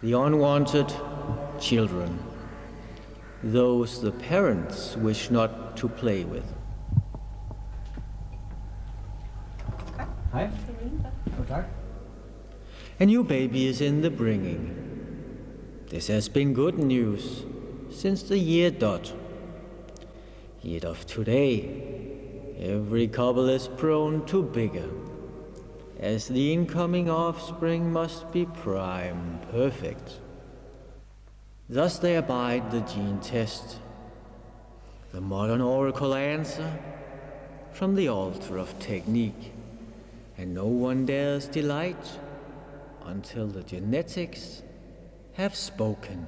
the unwanted children, those the parents wish not to play with. Hej. Tak. A new baby is in the bringing. This has been good news since the year dot. Yet of today, every couple is prone to bigger, as the incoming offspring must be prime perfect. Thus they abide the gene test, the modern oracle answer from the altar of technique, and no one dares delight until the genetics have spoken.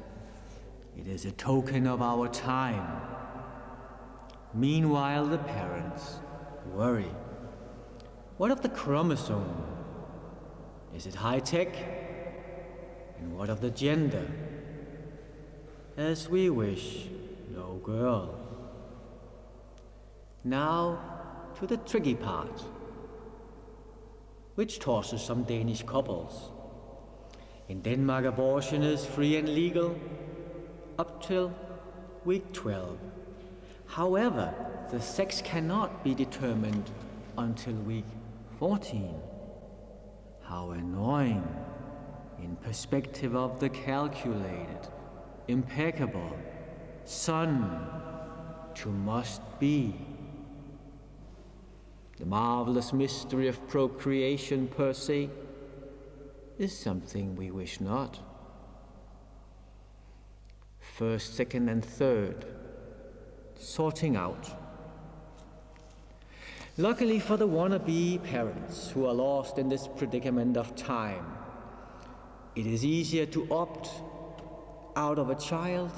It is a token of our time. Meanwhile, the parents worry. What of the chromosome? Is it high-tech? And what of the gender? As we wish, no girl. Now to the tricky part, which tosses some Danish couples. In Denmark, abortion is free and legal up till week 12. However, the sex cannot be determined until week 14. How annoying in perspective of the calculated, impeccable son to must be. The marvelous mystery of procreation per se is something we wish not. First, second, and third, sorting out. Luckily for the wannabe parents who are lost in this predicament of time, it is easier to opt out of a child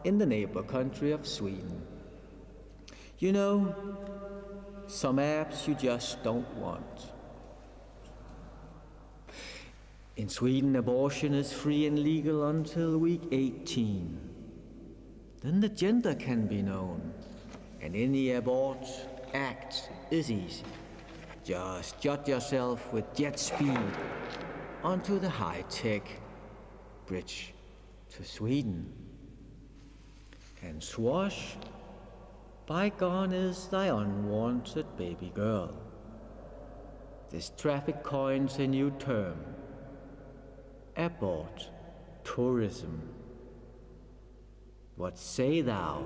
in the neighbor country of Sweden. You know, some apps you just don't want. In Sweden, abortion is free and legal until week 18. Then the gender can be known, and any abort act is easy. Just jot yourself with jet speed onto the high-tech bridge to Sweden. And swash, bygone is thy unwanted baby girl. This traffic coins a new term: abort tourism. What say thou?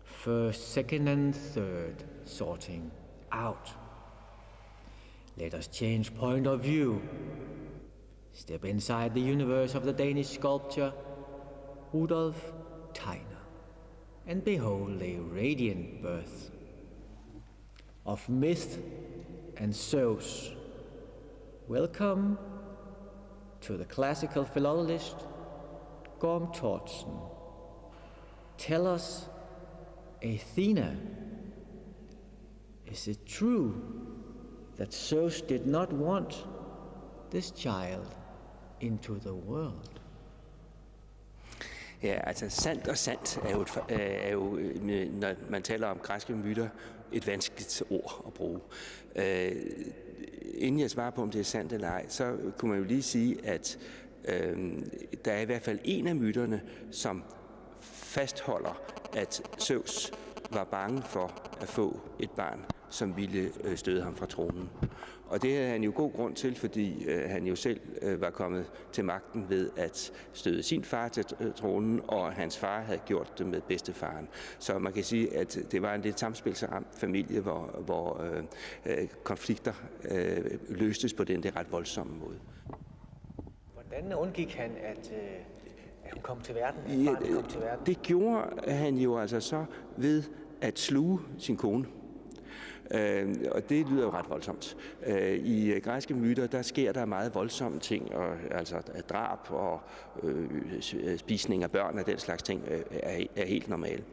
First, second, and third sorting out. Let us change point of view. Step inside the universe of the Danish sculptor Rudolph Tegner and behold a radiant birth of myth and Zeus. Welcome to the classical philologist Gorm Tortzen. Tell us, Athena, is it true that Zeus did not want this child into the world? Ja, altså sandt og sandt er jo når man taler om græske myter, et vanskeligt ord at bruge. Inden jeg svarer på, om det er sandt eller ej, så kunne man jo lige sige, at der er i hvert fald en af myterne, som fastholder, at Zeus var bange for at få et barn, som ville støde ham fra tronen. Og det havde han jo god grund til, fordi han jo selv var kommet til magten ved at støde sin far til tronen, og hans far havde gjort det med bedstefaren. Så man kan sige, at det var en lidt samspilsramt familie, hvor konflikter løstes på den der ret voldsomme måde. Hvordan undgik han, at hun kom til verden? Kom til verden? Det gjorde han jo altså så ved at sluge sin kone. Og det lyder jo ret voldsomt. I græske myter, der sker der meget voldsomme ting, og, altså drab og spisning af børn og den slags ting er helt normale.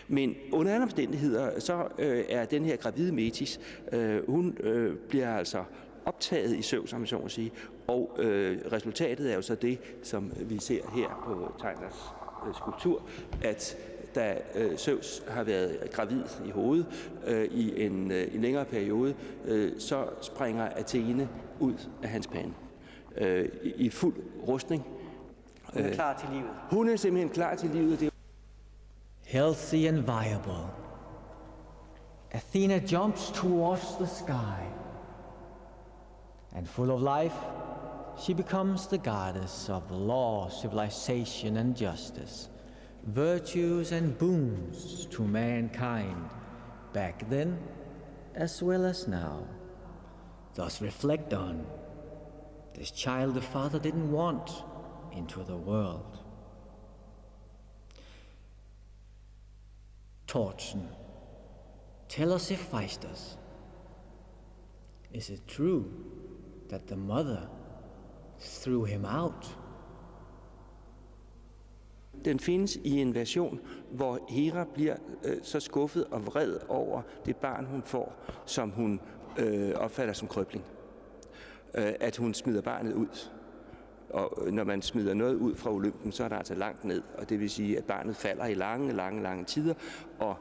Men under alle omstændigheder, så er den her gravide Metis, hun bliver altså optaget i Zeus, som man så må sige, og resultatet er jo så det, som vi ser her på Tegners skulptur, at da Zeus har været gravid i hovedet i en længere periode, så springer Athene ud af hans pande. i fuld rustning. Hun er klar til livet. Hun er simpelthen klar til livet. Healthy and viable, Athena jumps towards the sky. And full of life, she becomes the goddess of law, civilization, and justice, virtues and boons to mankind, back then as well as now. Thus reflect on this child the father didn't want into the world. Tortzen, tell us if Feisters. Is it true that the mother threw him out? Den findes i en version, hvor Hera bliver så skuffet og vred over det barn, hun får, som hun opfatter som krøbling. At hun smider barnet ud. Og når man smider noget ud fra Olympen, så er der altså langt ned. Og det vil sige, at barnet falder i lange tider og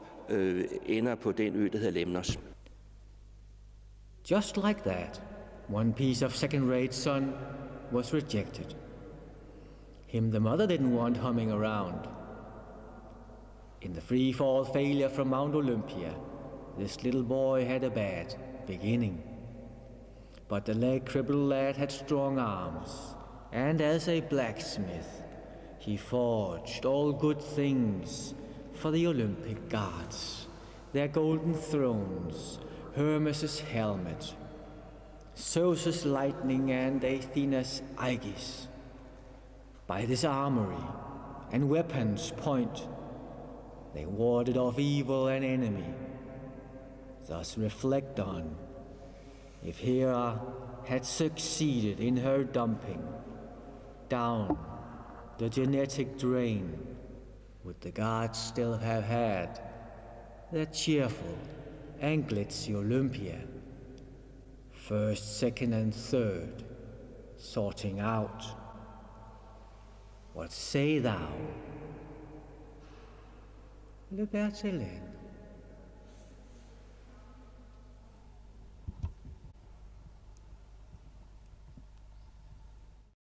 ender på den ø, der hedder Lemnos. Just like that, one piece of second-rate son was rejected. Him the mother didn't want humming around. In the free-fall failure from Mount Olympia, this little boy had a bad beginning. But the leg-crippled lad had strong arms, and as a blacksmith, he forged all good things for the Olympic gods, their golden thrones, Hermes' helmet, Zeus' lightning, and Athena's aegis. By this armory and weapons point, they warded off evil and enemy. Thus reflect on if Hera had succeeded in her dumping down the genetic drain, would the gods still have had their cheerful anklets Olympia, first, second, and third, sorting out? What say thou, Berthélaine?